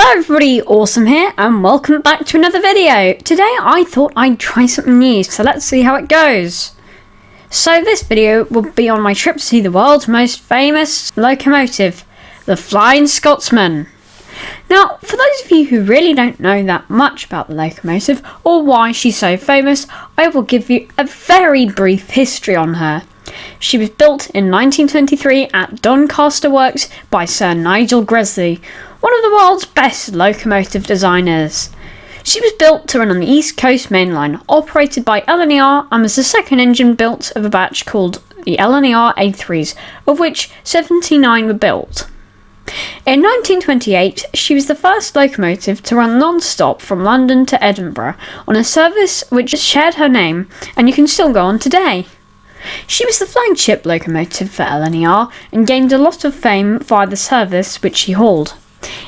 Hello everybody, Awesome here, and welcome back to another video. Today I thought I'd try something new, so let's see how it goes. So this video will be on my trip to see the world's most famous locomotive, the Flying Scotsman. Now, for those of you who really don't know that much about the locomotive, or why she's so famous, I will give you a very brief history on her. She was built in 1923 at Doncaster Works by Sir Nigel Gresley, one of the world's best locomotive designers. She was built to run on the East Coast Main Line, operated by LNER, and was the second engine built of a batch called the LNER A3s, of which 79 were built. In 1928, she was the first locomotive to run non-stop from London to Edinburgh on a service which shared her name, and you can still go on today. She was the flagship locomotive for LNER and gained a lot of fame via the service which she hauled.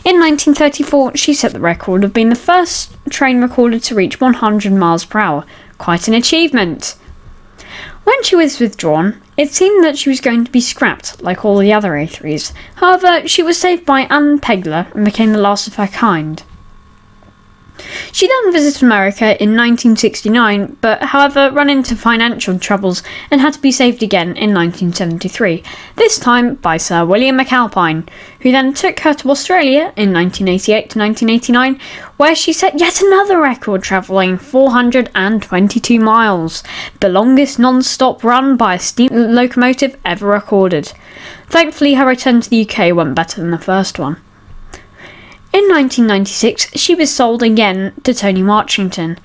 In 1934, she set the record of being the first train recorded to reach 100 miles per hour. Quite an achievement. When she was withdrawn, it seemed that she was going to be scrapped like all the other A3s. However, she was saved by Anne Pegler and became the last of her kind. She then visited America in 1969, but however ran into financial troubles and had to be saved again in 1973, this time by Sir William McAlpine, who then took her to Australia in 1988 to 1989, where she set yet another record, travelling 422 miles, the longest non-stop run by a steam locomotive ever recorded. Thankfully, her return to the UK went better than the first one. In 1996, she was sold again to Tony Marchington,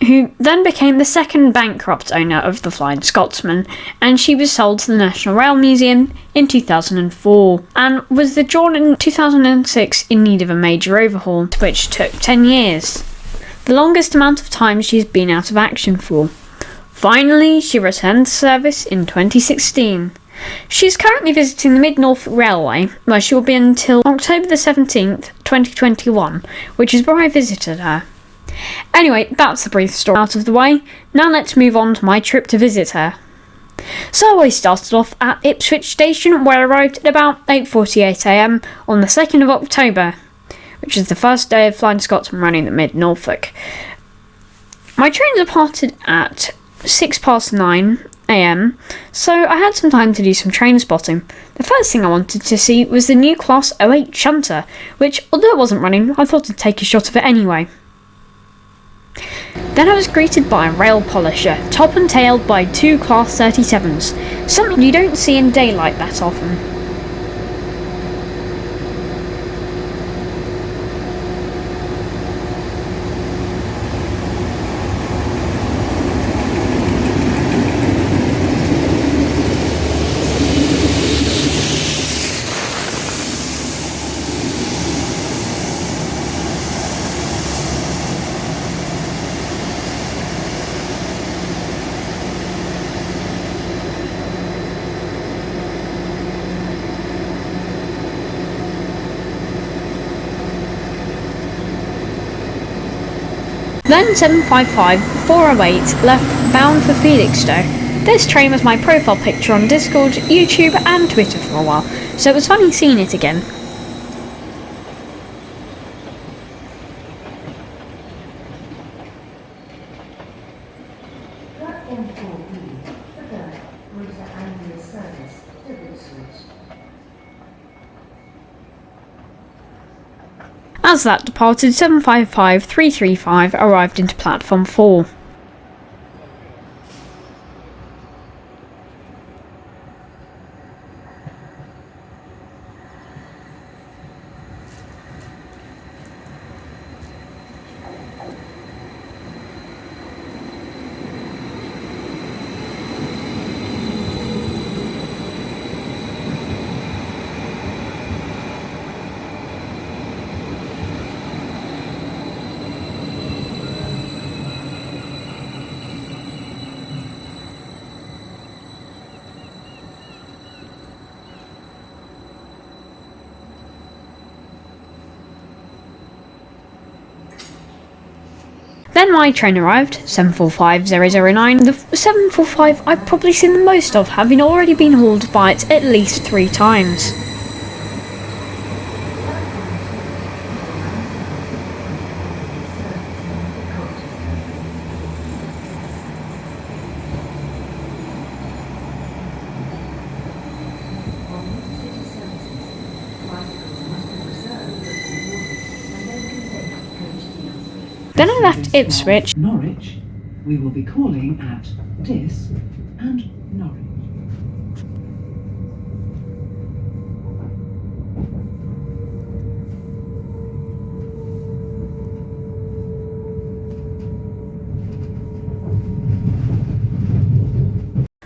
who then became the second bankrupt owner of the Flying Scotsman, and she was sold to the National Rail Museum in 2004, and was withdrawn in 2006 in need of a major overhaul, which took 10 years. The longest amount of time she's been out of action for. Finally, she returned to service in 2016. She is currently visiting the Mid-Norfolk Railway, where she will be until October the 17th, 2021, which is where I visited her. Anyway, that's the brief story out of the way. Now let's move on to my trip to visit her. So I started off at Ipswich Station, where I arrived at about 8:48 am on the 2nd of October, which is the first day of Flying Scotsman running at Mid-Norfolk. My train departed at 9:06 am, so I had some time to do some train spotting. The first thing I wanted to see was the new Class 08 shunter, which, although it wasn't running, I thought I'd take a shot of it anyway. Then I was greeted by a rail polisher, top and tailed by two Class 37s, something you don't see in daylight that often. Then 755-408 left bound for Felixstowe. This train was my profile picture on Discord, YouTube and Twitter for a while, so it was funny seeing it again. As that departed, 755-335 arrived into platform 4. Then my train arrived, 745-009. The 745 I've probably seen the most of, having already been hauled by it at least 3 times. Then I left Ipswich. Norwich, we will be calling at Dis and Norwich.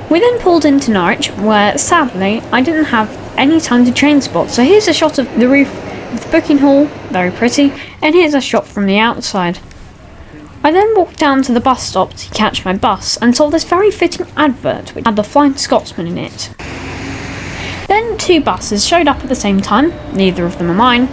We then pulled into Norwich, where sadly I didn't have any time to train spot, so here's a shot of the roof of the booking hall, very pretty, and here's a shot from the outside. I then walked down to the bus stop to catch my bus and saw this very fitting advert which had the Flying Scotsman in it. Then 2 buses showed up at the same time, neither of them are mine.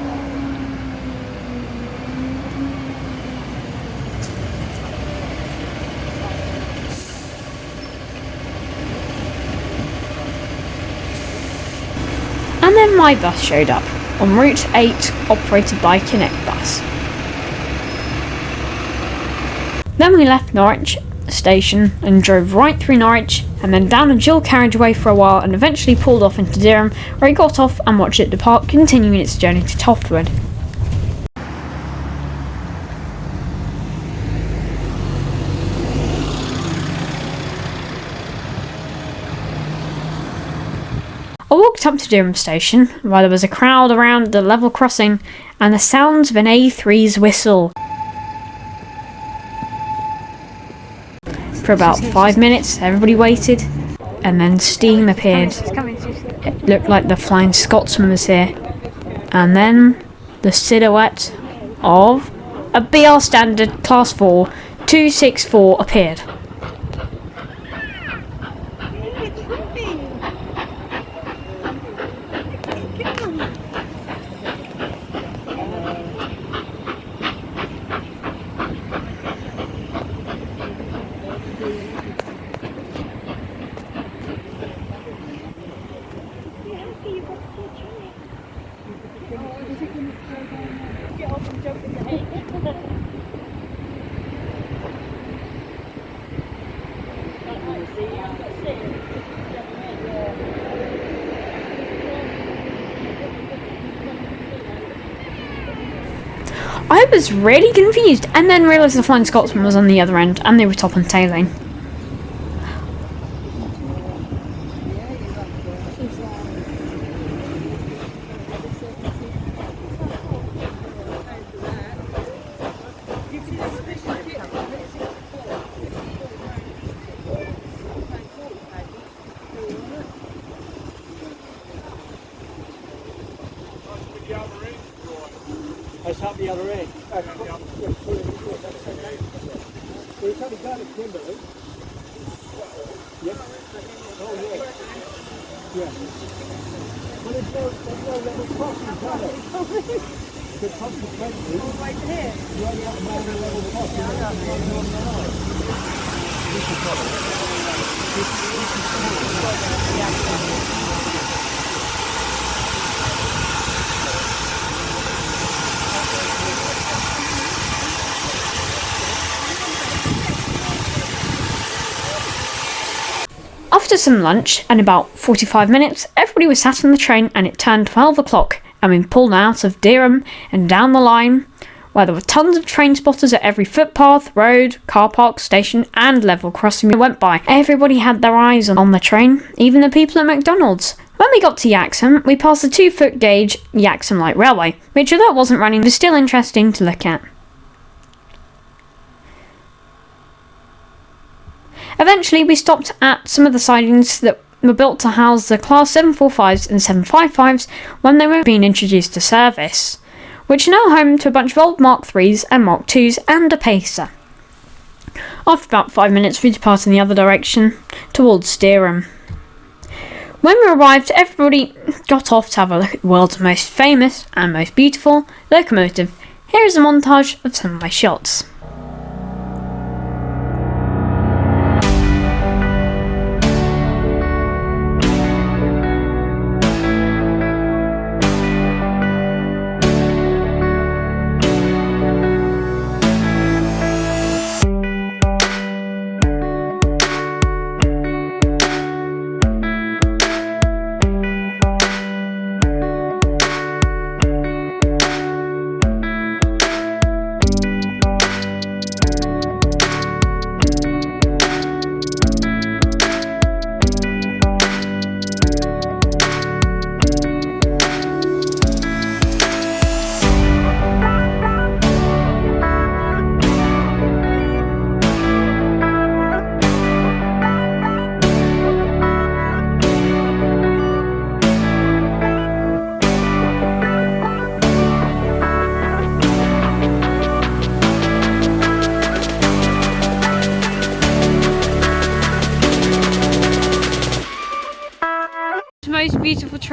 And then my bus showed up, on Route 8, operated by Connect Bus. Then we left Norwich station and drove right through Norwich and then down a dual carriageway for a while and eventually pulled off into Durham, where we got off and watched it depart, continuing its journey to Toftwood. I walked up to Durham station, where there was a crowd around the level crossing and the sounds of an A3's whistle. For about 5 minutes, everybody waited, and then steam appeared. It looked like the Flying Scotsman was here. And then the silhouette of a BR Standard Class 4 264 appeared. I was really confused and then realised the Flying Scotsman was on the other end and they were top and tailing. Let's have the other end. So it's only going to Kimberley. Yep. Oh, yeah. Yeah. Well, there's no level crossing, are there? So consequently, all the way to here? You only have to make a level crossing. Yeah, I know. This is what After some lunch and about 45 minutes, everybody was sat on the train and it turned 12 o'clock and we pulled out of Durham and down the line, where there were tons of train spotters at every footpath, road, car park, station and level crossing we went by. Everybody had their eyes on the train, even the people at McDonald's. When we got to Yaxham, we passed the 2-foot gauge Yaxham Light Railway, which although it wasn't running was still interesting to look at. Eventually we stopped at some of the sidings that were built to house the Class 745s and 755s when they were being introduced to service, which are now home to a bunch of old Mark 3s and Mark 2s and a pacer. After about 5 minutes we departed in the other direction, towards Durham. When we arrived, everybody got off to have a look at the world's most famous and most beautiful locomotive. Here is a montage of some of my shots.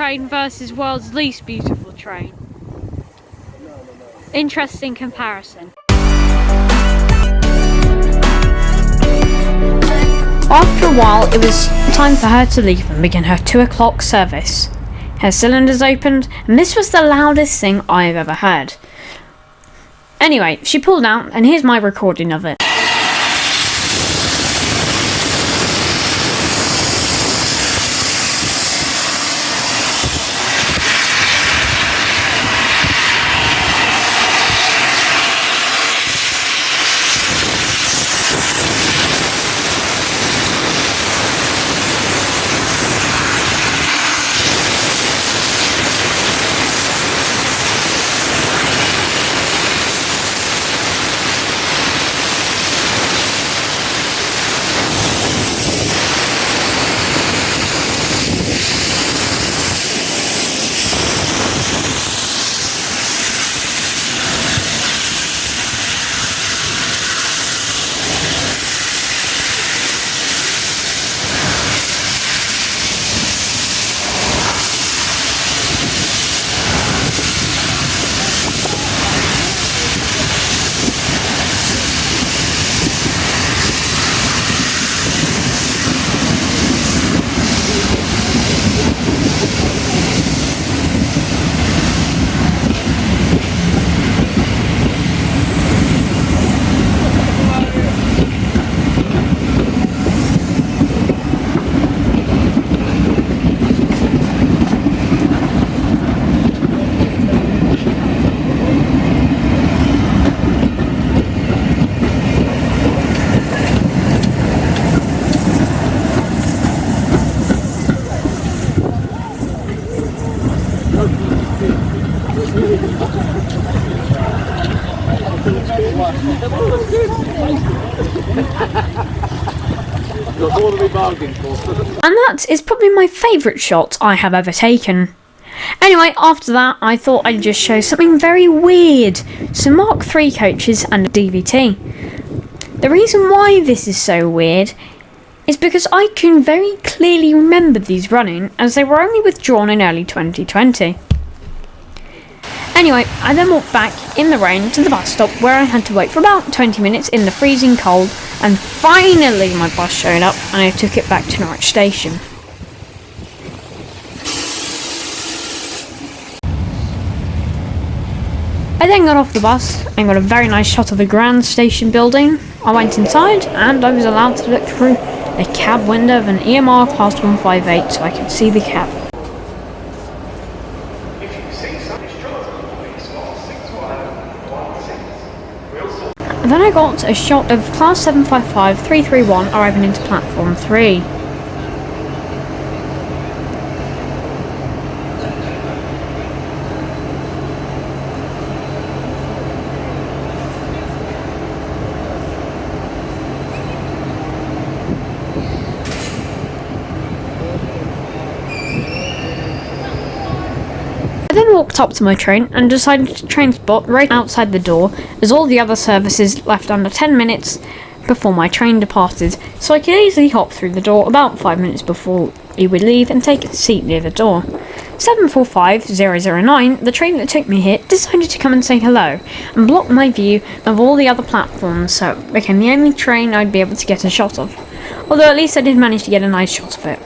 train versus world's least beautiful train. Interesting comparison. After a while, it was time for her to leave and begin her 2 o'clock service. Her cylinders opened, and this was the loudest thing I've ever heard. Anyway, she pulled out, and here's my recording of it. And that is probably my favourite shot I have ever taken. Anyway, after that, I thought I'd just show something very weird. Some Mark III coaches and a DVT. The reason why this is so weird is because I can very clearly remember these running, as they were only withdrawn in early 2020. Anyway, I then walked back in the rain to the bus stop, where I had to wait for about 20 minutes in the freezing cold, and finally my bus showed up and I took it back to Norwich Station. I then got off the bus and got a very nice shot of the Grand Station building. I went inside and I was allowed to look through a cab window of an EMR Class 158 so I could see the cab. Then I got a shot of Class 755 331 arriving into Platform 3. I then walked up to my train and decided to train spot right outside the door, as all the other services left under 10 minutes before my train departed, so I could easily hop through the door about 5 minutes before he would leave and take a seat near the door. 745009, the train that took me here, decided to come and say hello and block my view of all the other platforms, so it became the only train I'd be able to get a shot of, although at least I did manage to get a nice shot of it.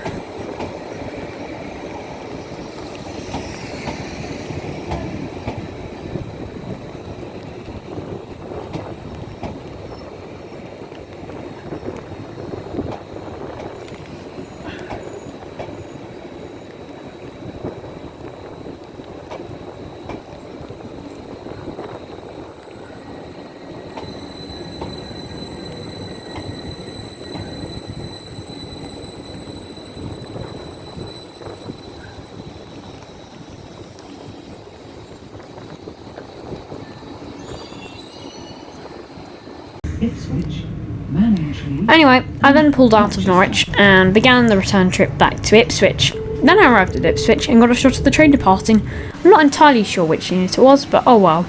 Anyway, I then pulled out of Norwich and began the return trip back to Ipswich. Then I arrived at Ipswich and got a shot of the train departing. I'm not entirely sure which unit it was, but oh well.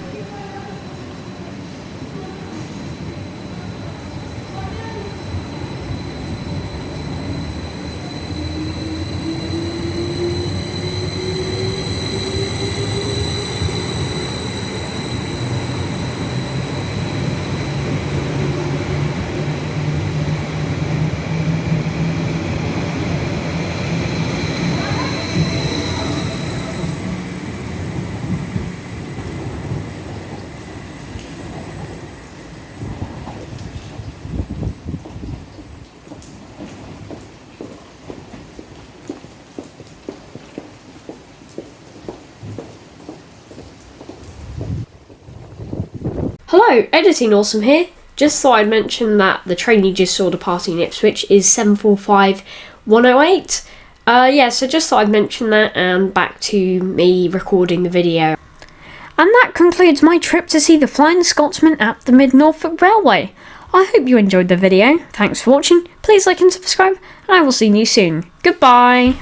Hello, Editing Awesome here. Just thought I'd mention that the train you just saw departing in Ipswich is 745-108. So just thought I'd mention that, and back to me recording the video. And that concludes my trip to see the Flying Scotsman at the Mid-Norfolk Railway. I hope you enjoyed the video. Thanks for watching. Please like and subscribe, and I will see you soon. Goodbye.